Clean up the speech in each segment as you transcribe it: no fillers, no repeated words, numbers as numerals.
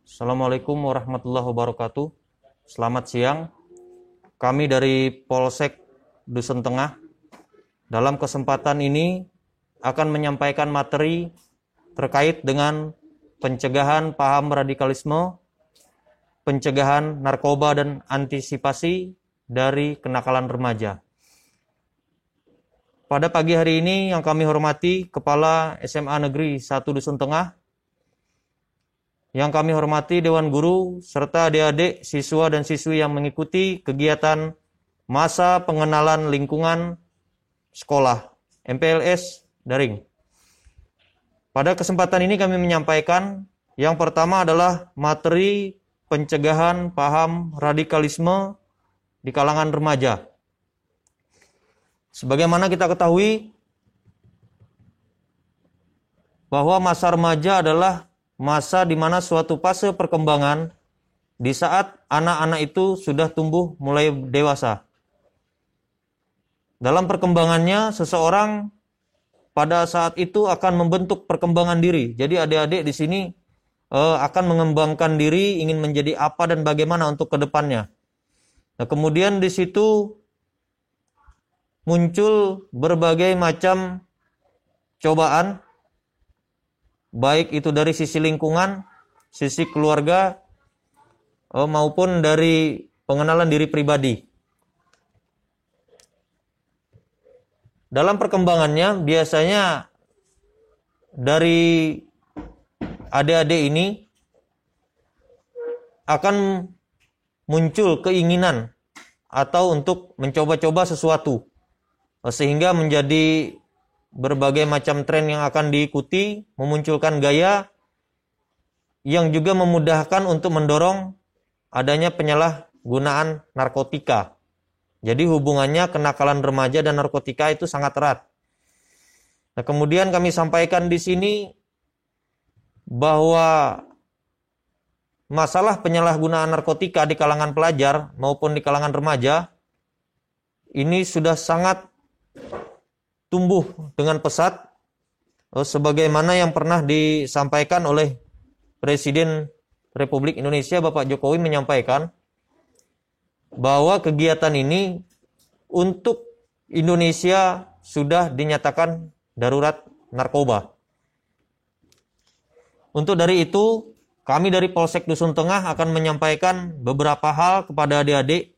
Assalamualaikum warahmatullahi wabarakatuh. Selamat siang. Kami dari Polsek Dusun Tengah dalam kesempatan ini akan menyampaikan materi terkait dengan pencegahan paham radikalisme, pencegahan narkoba dan antisipasi dari kenakalan remaja. Pada pagi hari ini yang kami hormati Kepala SMA Negeri 1 Dusun Tengah, yang kami hormati Dewan Guru, serta adik-adik, siswa dan siswi yang mengikuti kegiatan Masa Pengenalan Lingkungan Sekolah, MPLS Daring. Pada kesempatan ini kami menyampaikan yang pertama adalah materi pencegahan paham radikalisme di kalangan remaja. Sebagaimana kita ketahui bahwa masa remaja adalah masa di mana suatu fase perkembangan di saat anak-anak itu sudah tumbuh mulai dewasa. Dalam perkembangannya, seseorang pada saat itu akan membentuk perkembangan diri. Jadi adik-adik di sini akan mengembangkan diri, ingin menjadi apa dan bagaimana untuk ke depannya. Nah, kemudian di situ muncul berbagai macam cobaan, baik itu dari sisi lingkungan, sisi keluarga, maupun dari pengenalan diri pribadi. Dalam perkembangannya, biasanya dari adik-adik ini akan muncul keinginan atau untuk mencoba-coba sesuatu, sehingga menjadi berbagai macam tren yang akan diikuti, memunculkan gaya yang juga memudahkan untuk mendorong adanya penyalahgunaan narkotika. Jadi hubungannya kenakalan remaja dan narkotika itu sangat erat. Nah, kemudian kami sampaikan di sini bahwa masalah penyalahgunaan narkotika di kalangan pelajar maupun di kalangan remaja ini sudah sangat tumbuh dengan pesat, sebagaimana yang pernah disampaikan oleh Presiden Republik Indonesia Bapak Jokowi menyampaikan bahwa kegiatan ini untuk Indonesia sudah dinyatakan darurat narkoba. Untuk dari itu, kami dari Polsek Dusun Tengah akan menyampaikan beberapa hal kepada adik-adik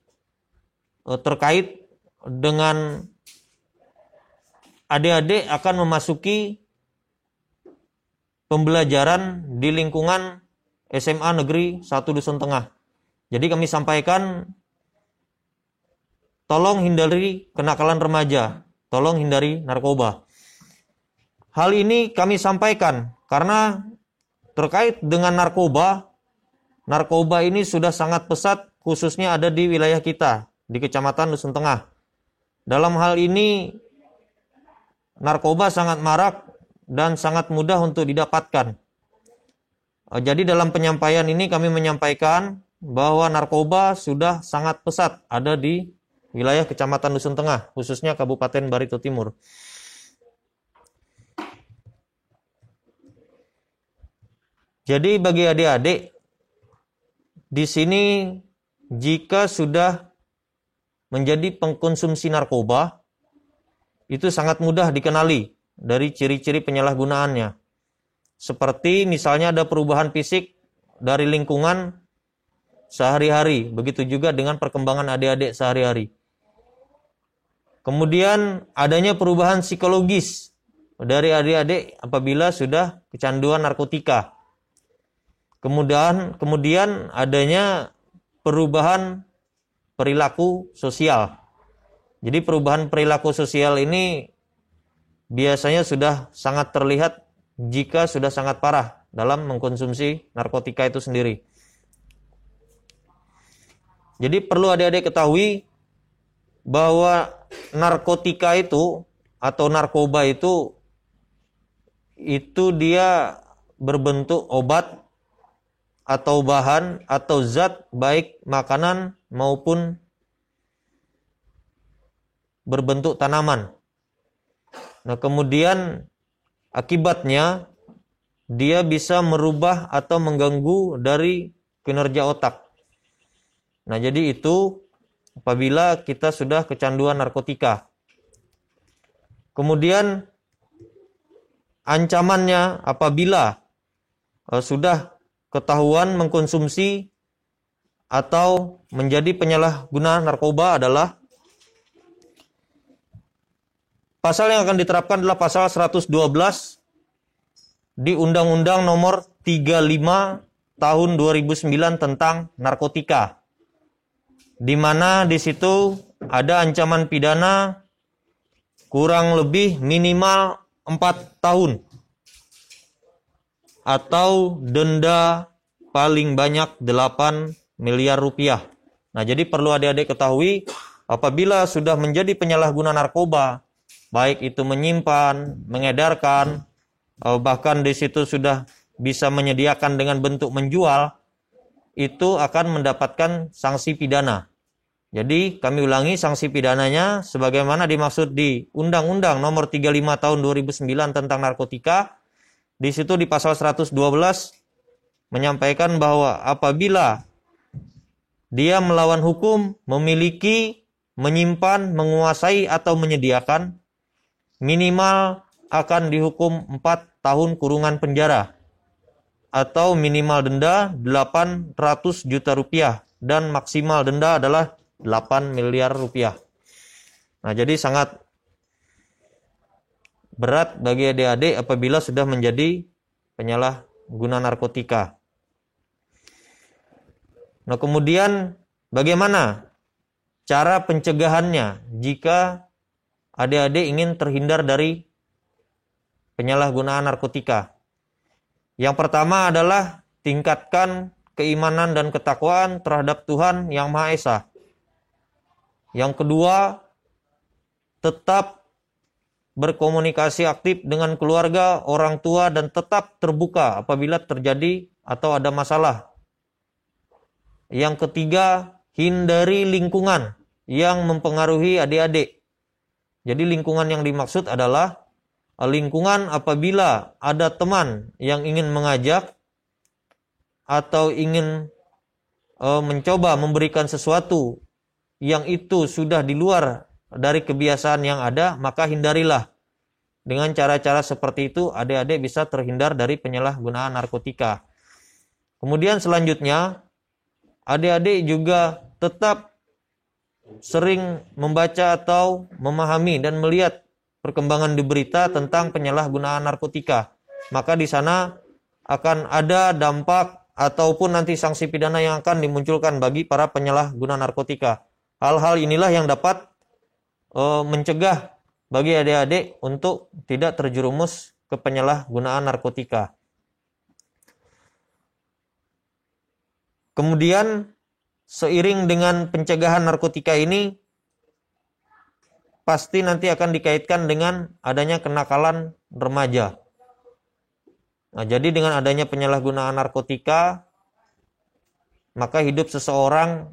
terkait dengan adik-adik akan memasuki pembelajaran di lingkungan SMA Negeri 1 Dusun Tengah. Jadi kami sampaikan, tolong hindari kenakalan remaja, tolong hindari narkoba. Hal ini kami sampaikan karena terkait dengan narkoba ini sudah sangat pesat, khususnya ada di wilayah kita, di Kecamatan Dusun Tengah. Dalam hal ini, narkoba sangat marak dan sangat mudah untuk didapatkan. Jadi dalam penyampaian ini kami menyampaikan bahwa narkoba sudah sangat pesat ada di wilayah Kecamatan Dusun Tengah, khususnya Kabupaten Barito Timur. Jadi bagi adik-adik di sini, jika sudah menjadi pengkonsumsi narkoba, itu sangat mudah dikenali dari ciri-ciri penyalahgunaannya. Seperti misalnya ada perubahan fisik dari lingkungan sehari-hari, begitu juga dengan perkembangan adik-adik sehari-hari. Kemudian adanya perubahan psikologis dari adik-adik apabila sudah kecanduan narkotika. Kemudian adanya perubahan perilaku sosial. Jadi perubahan perilaku sosial ini biasanya sudah sangat terlihat jika sudah sangat parah dalam mengkonsumsi narkotika itu sendiri. Jadi perlu adik-adik ketahui bahwa narkotika itu atau narkoba itu dia berbentuk obat atau bahan atau zat baik makanan maupun berbentuk tanaman. Nah, kemudian akibatnya dia bisa merubah atau mengganggu dari kinerja otak. Nah, jadi itu apabila kita sudah kecanduan narkotika. Kemudian ancamannya apabila sudah ketahuan mengkonsumsi atau menjadi penyalahguna narkoba adalah pasal yang akan diterapkan adalah pasal 112 di Undang-Undang Nomor 35 Tahun 2009 tentang narkotika, di mana di situ ada ancaman pidana kurang lebih minimal 4 tahun atau denda paling banyak 8 miliar rupiah. Nah, jadi perlu adik-adik ketahui, apabila sudah menjadi penyalahguna narkoba, baik itu menyimpan, mengedarkan, bahkan di situ sudah bisa menyediakan dengan bentuk menjual, itu akan mendapatkan sanksi pidana. Jadi kami ulangi, sanksi pidananya sebagaimana dimaksud di Undang-Undang Nomor 35 Tahun 2009 tentang narkotika. Di situ di pasal 112 menyampaikan bahwa apabila dia melawan hukum, memiliki, menyimpan, menguasai atau menyediakan, minimal akan dihukum 4 tahun kurungan penjara atau minimal denda 800 juta rupiah dan maksimal denda adalah 8 miliar rupiah. Nah, jadi sangat berat bagi adik-adik apabila sudah menjadi penyalahguna narkotika. Nah, kemudian bagaimana cara pencegahannya jika adik-adik ingin terhindar dari penyalahgunaan narkotika? Yang pertama adalah tingkatkan keimanan dan ketakwaan terhadap Tuhan Yang Maha Esa. Yang kedua, tetap berkomunikasi aktif dengan keluarga, orang tua, dan tetap terbuka apabila terjadi atau ada masalah. Yang ketiga, hindari lingkungan yang mempengaruhi adik-adik. Jadi lingkungan yang dimaksud adalah lingkungan apabila ada teman yang ingin mengajak atau ingin mencoba memberikan sesuatu yang itu sudah di luar dari kebiasaan yang ada, maka hindarilah. Dengan cara-cara seperti itu, adik-adik bisa terhindar dari penyalahgunaan narkotika. Kemudian selanjutnya, adik-adik juga tetap sering membaca atau memahami dan melihat perkembangan di berita tentang penyalahgunaan narkotika. Maka di sana akan ada dampak ataupun nanti sanksi pidana yang akan dimunculkan bagi para penyalahguna narkotika. Hal-hal inilah yang dapat mencegah bagi adik-adik untuk tidak terjerumus ke penyalahgunaan narkotika. Kemudian seiring dengan pencegahan narkotika ini pasti nanti akan dikaitkan dengan adanya kenakalan remaja. Nah, jadi dengan adanya penyalahgunaan narkotika, maka hidup seseorang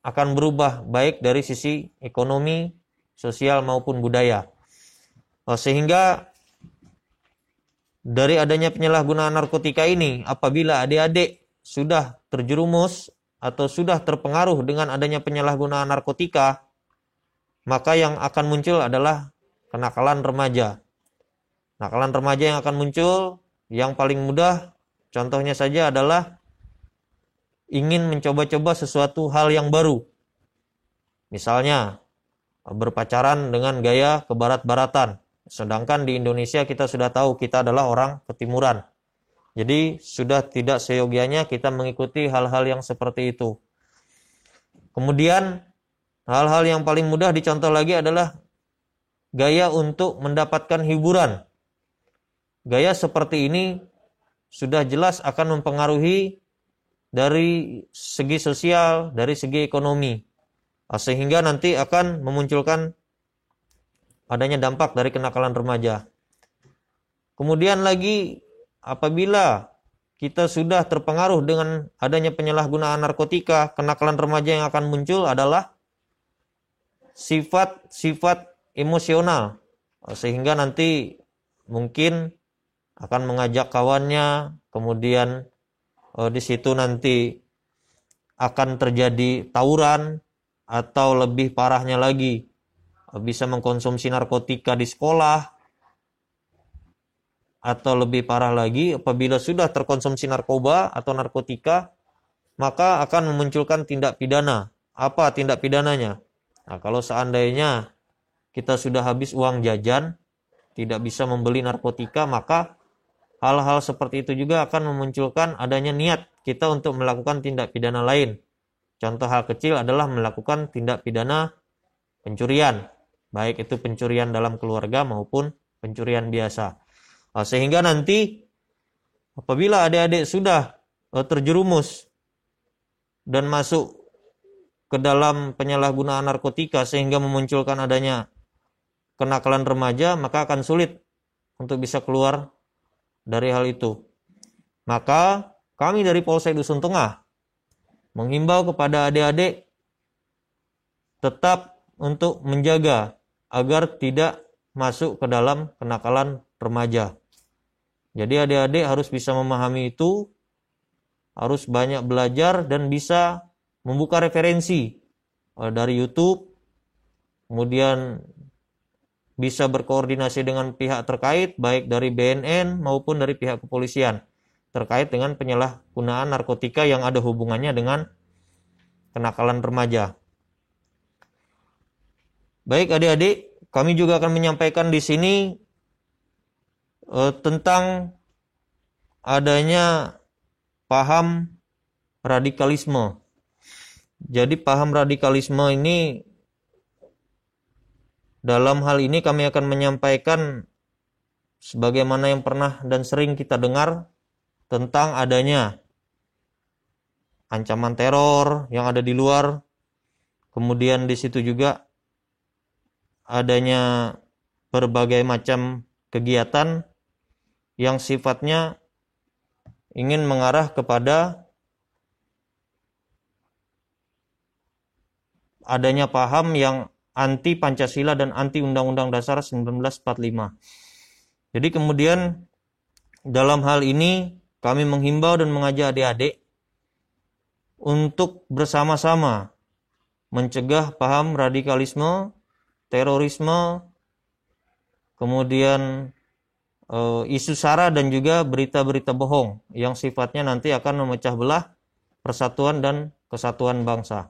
akan berubah baik dari sisi ekonomi, sosial maupun budaya. Sehingga dari adanya penyalahgunaan narkotika ini, apabila adik-adik sudah terjerumus atau sudah terpengaruh dengan adanya penyalahgunaan narkotika, maka yang akan muncul adalah kenakalan remaja. Kenakalan remaja yang akan muncul, yang paling mudah, contohnya saja adalah ingin mencoba-coba sesuatu hal yang baru. Misalnya, berpacaran dengan gaya kebarat-baratan. Sedangkan di Indonesia kita sudah tahu kita adalah orang ketimuran. Jadi sudah tidak seyogianya kita mengikuti hal-hal yang seperti itu. Kemudian hal-hal yang paling mudah dicontoh lagi adalah gaya untuk mendapatkan hiburan. Gaya seperti ini sudah jelas akan mempengaruhi dari segi sosial, dari segi ekonomi. Sehingga nanti akan memunculkan adanya dampak dari kenakalan remaja. Kemudian lagi apabila kita sudah terpengaruh dengan adanya penyalahgunaan narkotika, kenakalan remaja yang akan muncul adalah sifat-sifat emosional. Sehingga nanti mungkin akan mengajak kawannya, kemudian di situ nanti akan terjadi tawuran, atau lebih parahnya lagi bisa mengkonsumsi narkotika di sekolah, atau lebih parah lagi apabila sudah terkonsumsi narkoba atau narkotika, maka akan memunculkan tindak pidana. Apa tindak pidananya? Nah, kalau seandainya kita sudah habis uang jajan, tidak bisa membeli narkotika, maka hal-hal seperti itu juga akan memunculkan adanya niat kita untuk melakukan tindak pidana lain. Contoh hal kecil adalah melakukan tindak pidana pencurian, baik itu pencurian dalam keluarga maupun pencurian biasa. Sehingga nanti apabila adik-adik sudah terjerumus dan masuk ke dalam penyalahgunaan narkotika sehingga memunculkan adanya kenakalan remaja, maka akan sulit untuk bisa keluar dari hal itu. Maka kami dari Polsek Dusun Tengah menghimbau kepada adik-adik tetap untuk menjaga agar tidak masuk ke dalam kenakalan remaja. Jadi adik-adik harus bisa memahami itu, harus banyak belajar dan bisa membuka referensi dari YouTube, kemudian bisa berkoordinasi dengan pihak terkait baik dari BNN maupun dari pihak kepolisian terkait dengan penyalahgunaan narkotika yang ada hubungannya dengan kenakalan remaja. Baik adik-adik, kami juga akan menyampaikan di sini tentang adanya paham radikalisme. Jadi paham radikalisme ini, dalam hal ini kami akan menyampaikan sebagaimana yang pernah dan sering kita dengar tentang adanya ancaman teror yang ada di luar, kemudian di situ juga adanya berbagai macam kegiatan yang sifatnya ingin mengarah kepada adanya paham yang anti Pancasila dan anti Undang-Undang Dasar 1945. Jadi kemudian dalam hal ini kami menghimbau dan mengajak adik-adik untuk bersama-sama mencegah paham radikalisme, terorisme, kemudian isu sara dan juga berita-berita bohong yang sifatnya nanti akan memecah belah persatuan dan kesatuan bangsa.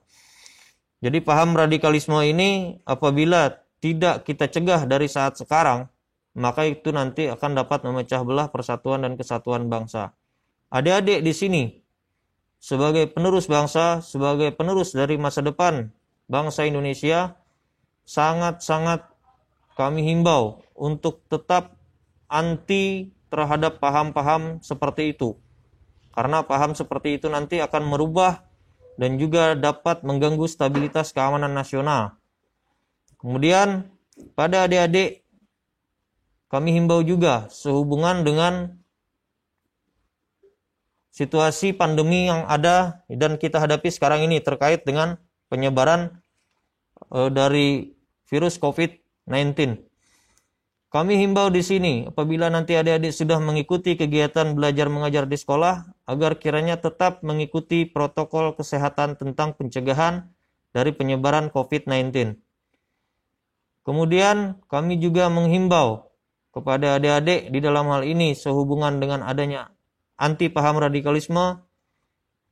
Jadi paham radikalisme ini apabila tidak kita cegah dari saat sekarang, maka itu nanti akan dapat memecah belah persatuan dan kesatuan bangsa. Adik-adik di sini sebagai penerus bangsa, sebagai penerus dari masa depan bangsa Indonesia, sangat-sangat kami himbau untuk tetap anti terhadap paham-paham seperti itu. Karena paham seperti itu nanti akan merubah dan juga dapat mengganggu stabilitas keamanan nasional. Kemudian pada adik-adik kami himbau juga sehubungan dengan situasi pandemi yang ada dan kita hadapi sekarang ini terkait dengan penyebaran dari virus COVID-19. Kami himbau di sini apabila nanti adik-adik sudah mengikuti kegiatan belajar mengajar di sekolah, agar kiranya tetap mengikuti protokol kesehatan tentang pencegahan dari penyebaran COVID-19. Kemudian kami juga menghimbau kepada adik-adik di dalam hal ini sehubungan dengan adanya anti paham radikalisme,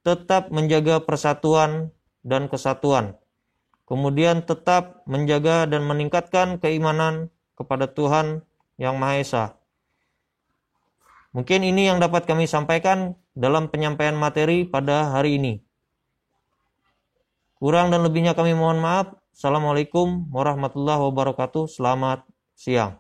tetap menjaga persatuan dan kesatuan. Kemudian tetap menjaga dan meningkatkan keimanan kepada Tuhan Yang Maha Esa. Mungkin ini yang dapat kami sampaikan dalam penyampaian materi pada hari ini. Kurang dan lebihnya kami mohon maaf. Assalamualaikum warahmatullahi wabarakatuh. Selamat siang.